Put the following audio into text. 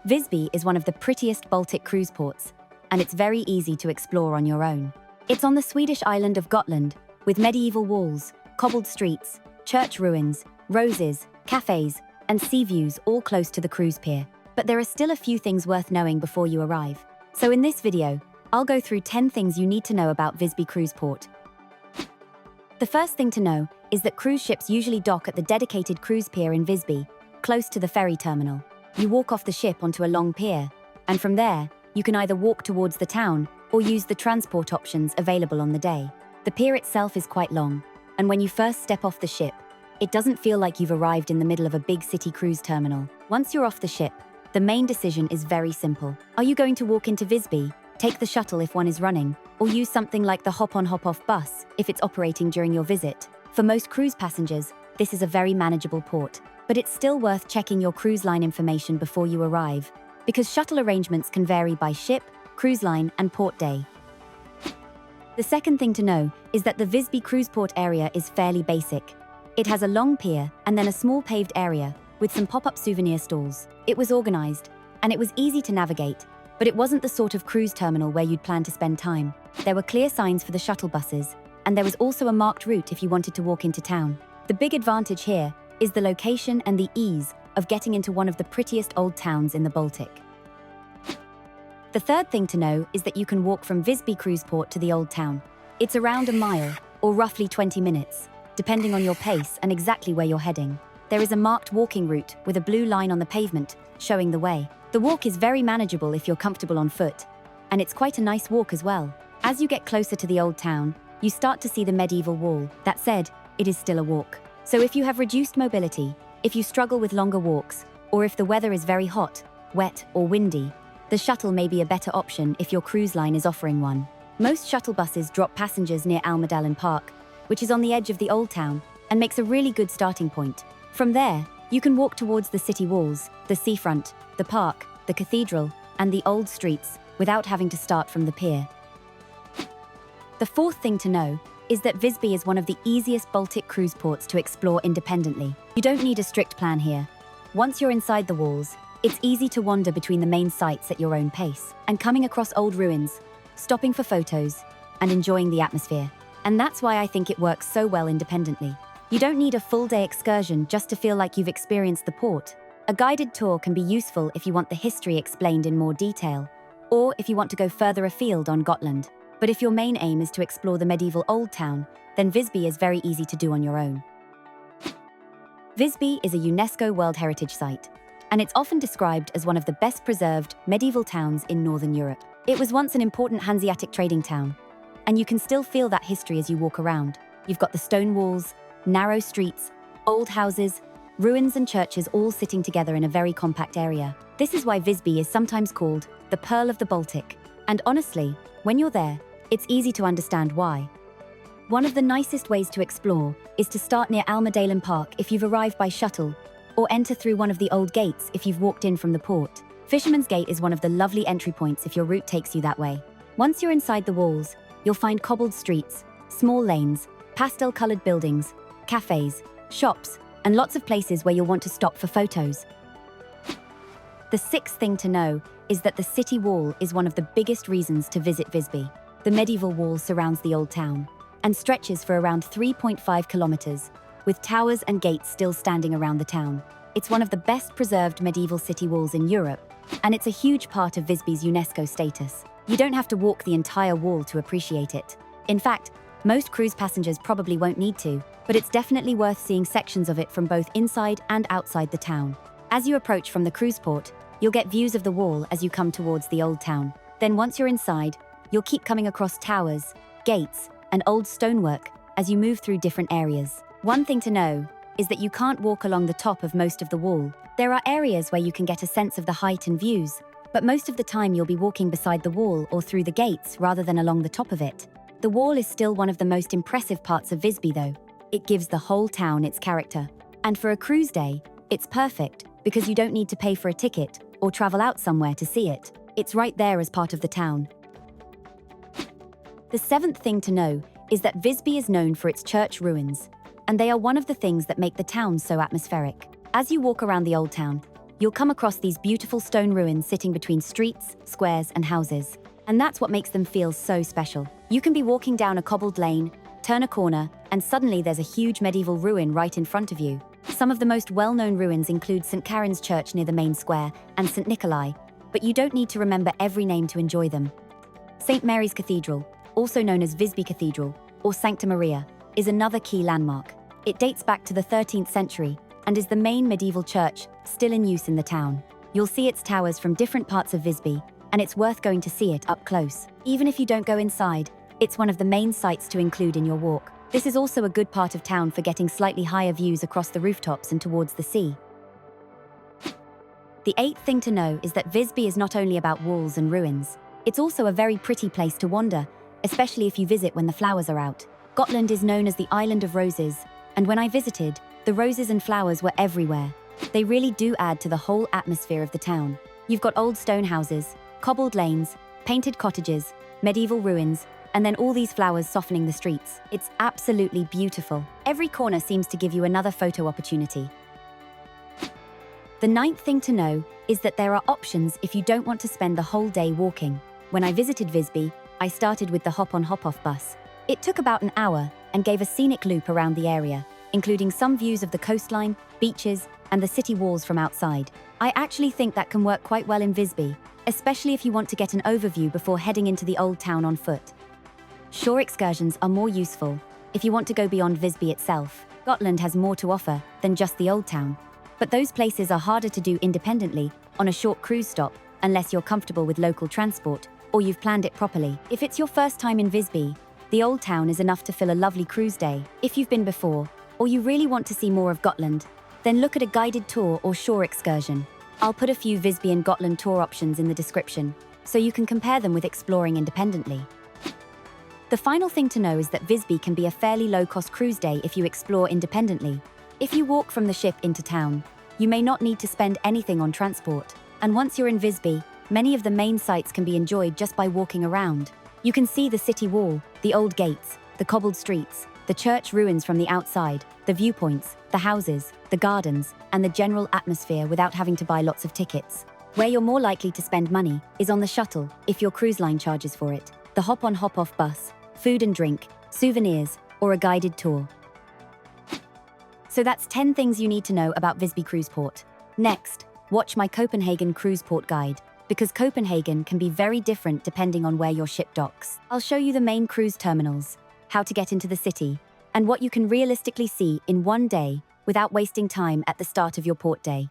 Visby is one of the prettiest Baltic cruise ports, and it's very easy to explore on your own. It's on the Swedish island of Gotland, with medieval walls, cobbled streets, church ruins, roses, cafés, and sea views all close to the cruise pier. But there are still a few things worth knowing before you arrive. So in this video, I'll go through 10 things you need to know about Visby Cruise Port. The first thing to know is that cruise ships usually dock at the dedicated cruise pier in Visby, close to the ferry terminal. You walk off the ship onto a long pier, and from there, you can either walk towards the town or use the transport options available on the day. The pier itself is quite long, and when you first step off the ship, it doesn't feel like you've arrived in the middle of a big city cruise terminal. Once you're off the ship, the main decision is very simple. Are you going to walk into Visby, take the shuttle if one is running, or use something like the hop-on hop-off bus if it's operating during your visit? For most cruise passengers, this is a very manageable port, but it's still worth checking your cruise line information before you arrive, because shuttle arrangements can vary by ship, cruise line, and port day. The second thing to know is that the Visby Cruise Port area is fairly basic. It has a long pier and then a small paved area with some pop-up souvenir stalls. It was organized, and it was easy to navigate, but it wasn't the sort of cruise terminal where you'd plan to spend time. There were clear signs for the shuttle buses, and there was also a marked route if you wanted to walk into town. The big advantage here is the location and the ease of getting into one of the prettiest old towns in the Baltic. The third thing to know is that you can walk from Visby Cruise Port to the old town. It's around a mile, or roughly 20 minutes, depending on your pace and exactly where you're heading. There is a marked walking route with a blue line on the pavement, showing the way. The walk is very manageable if you're comfortable on foot, and it's quite a nice walk as well. As you get closer to the old town, you start to see the medieval wall. That said, it is still a walk. So if you have reduced mobility, if you struggle with longer walks, or if the weather is very hot, wet, or windy, the shuttle may be a better option if your cruise line is offering one. Most shuttle buses drop passengers near Almedalen Park, which is on the edge of the old town, and makes a really good starting point. From there, you can walk towards the city walls, the seafront, the park, the cathedral, and the old streets without having to start from the pier. The fourth thing to know is that Visby is one of the easiest Baltic cruise ports to explore independently. You don't need a strict plan here. Once you're inside the walls, it's easy to wander between the main sites at your own pace, and coming across old ruins, stopping for photos, and enjoying the atmosphere. And that's why I think it works so well independently. You don't need a full-day excursion just to feel like you've experienced the port. A guided tour can be useful if you want the history explained in more detail, or if you want to go further afield on Gotland. But if your main aim is to explore the medieval old town, then Visby is very easy to do on your own. Visby is a UNESCO World Heritage Site, and it's often described as one of the best preserved medieval towns in Northern Europe. It was once an important Hanseatic trading town, and you can still feel that history as you walk around. You've got the stone walls, narrow streets, old houses, ruins and churches all sitting together in a very compact area. This is why Visby is sometimes called the Pearl of the Baltic. And honestly, when you're there, it's easy to understand why. One of the nicest ways to explore is to start near Almedalen Park if you've arrived by shuttle, or enter through one of the old gates if you've walked in from the port. Fisherman's Gate is one of the lovely entry points if your route takes you that way. Once you're inside the walls, you'll find cobbled streets, small lanes, pastel-colored buildings, cafés, shops, and lots of places where you'll want to stop for photos. The sixth thing to know is that the city wall is one of the biggest reasons to visit Visby. The medieval wall surrounds the old town and stretches for around 3.5 kilometers, with towers and gates still standing around the town. It's one of the best preserved medieval city walls in Europe, and it's a huge part of Visby's UNESCO status. You don't have to walk the entire wall to appreciate it. In fact, most cruise passengers probably won't need to, but it's definitely worth seeing sections of it from both inside and outside the town. As you approach from the cruise port, you'll get views of the wall as you come towards the old town. Then once you're inside, you'll keep coming across towers, gates, and old stonework as you move through different areas. One thing to know is that you can't walk along the top of most of the wall. There are areas where you can get a sense of the height and views, but most of the time you'll be walking beside the wall or through the gates rather than along the top of it. The wall is still one of the most impressive parts of Visby though. It gives the whole town its character. And for a cruise day, it's perfect because you don't need to pay for a ticket or travel out somewhere to see it. It's right there as part of the town. The seventh thing to know is that Visby is known for its church ruins, and they are one of the things that make the town so atmospheric. As you walk around the old town, you'll come across these beautiful stone ruins sitting between streets, squares, and houses. And that's what makes them feel so special. You can be walking down a cobbled lane, turn a corner, and suddenly there's a huge medieval ruin right in front of you. Some of the most well-known ruins include St. Karin's Church near the main square and St. Nikolai, but you don't need to remember every name to enjoy them. St. Mary's Cathedral, also known as Visby Cathedral or Sancta Maria, is another key landmark. It dates back to the 13th century and is the main medieval church still in use in the town. You'll see its towers from different parts of Visby, and it's worth going to see it up close. Even if you don't go inside, it's one of the main sights to include in your walk. This is also a good part of town for getting slightly higher views across the rooftops and towards the sea. The eighth thing to know is that Visby is not only about walls and ruins. It's also a very pretty place to wander, especially if you visit when the flowers are out. Gotland is known as the Island of Roses, and when I visited, the roses and flowers were everywhere. They really do add to the whole atmosphere of the town. You've got old stone houses, cobbled lanes, painted cottages, medieval ruins, and then all these flowers softening the streets. It's absolutely beautiful. Every corner seems to give you another photo opportunity. The ninth thing to know is that there are options if you don't want to spend the whole day walking. When I visited Visby, I started with the hop-on hop-off bus. It took about an hour and gave a scenic loop around the area, including some views of the coastline, beaches, and the city walls from outside. I actually think that can work quite well in Visby, especially if you want to get an overview before heading into the old town on foot. Shore excursions are more useful if you want to go beyond Visby itself. Gotland has more to offer than just the old town, but those places are harder to do independently on a short cruise stop unless you're comfortable with local transport or you've planned it properly. If it's your first time in Visby, the old town is enough to fill a lovely cruise day. If you've been before, or you really want to see more of Gotland, then look at a guided tour or shore excursion. I'll put a few Visby and Gotland tour options in the description, so you can compare them with exploring independently. The final thing to know is that Visby can be a fairly low-cost cruise day if you explore independently. If you walk from the ship into town, you may not need to spend anything on transport. And once you're in Visby, many of the main sites can be enjoyed just by walking around. You can see the city wall, the old gates, the cobbled streets, the church ruins from the outside, the viewpoints, the houses, the gardens, and the general atmosphere without having to buy lots of tickets. Where you're more likely to spend money is on the shuttle, if your cruise line charges for it, the hop-on hop-off bus, food and drink, souvenirs, or a guided tour. So that's 10 things you need to know about Visby Cruise Port. Next, watch my Copenhagen Cruise Port guide, because Copenhagen can be very different depending on where your ship docks. I'll show you the main cruise terminals, how to get into the city, and what you can realistically see in one day without wasting time at the start of your port day.